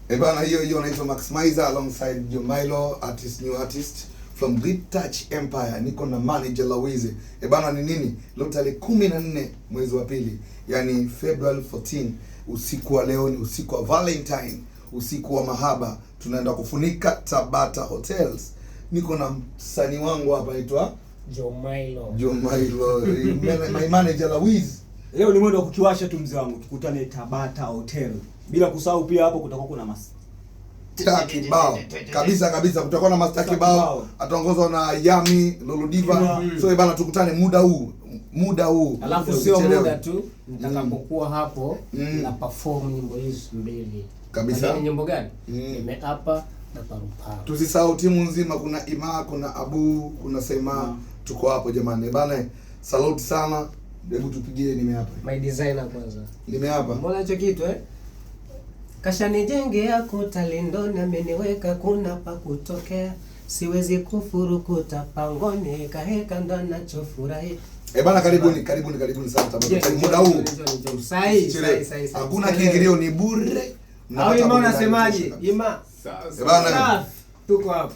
Bana, hiyo anaitwa Maximizer alongside Jomailo, new artist from Great Touch Empire. Niko na manager Lawize. Bana, ni nini? Leo tarehe 14 mwezi wa pili, yani February 14. Usiku wa leo ni usiku wa Valentine, usiku wa mahaba. Tunaenda kufunika Tabata Hotels. Niko na msanii wangu hapa anaitwa Jomailo. My manager Lawize. Leo ni mwendo wa kukiwasha tu mzee wangu. Tukutane Tabata Hotel. Bila kusahau pia hapo kutakuwa kuna master kibao. Kabisa kutakuwa na master kibao ataongozwa na Yami Loludiva. So bana, tukutane muda huu. Alafu sio muda tu, nitakapokuwa hapo na perform nyimbo hizo mbili. Kabisa. Ni nyimbo gani? Nimeapa na Parupa. Tusisahau timu nzima, kuna Ima, kuna Abu, kuna Sema. Tuko hapo jamani. Bana, salute sana. Hebu tupigie nimeapa. My designer kwanza. Nimeapa. Mbona hicho kitu Kashanijenge yako talindoni, ameniweka kuna pa kutokea. Siwezi kufurukuta pangoni, kaheka ndo nachofurahi. Bana, karibuni sana Tabata. Muda huu. Sai. Hakuna kiingilio, ni bure. Au Ima unasemaje? Ima. Bana, tuko hapa.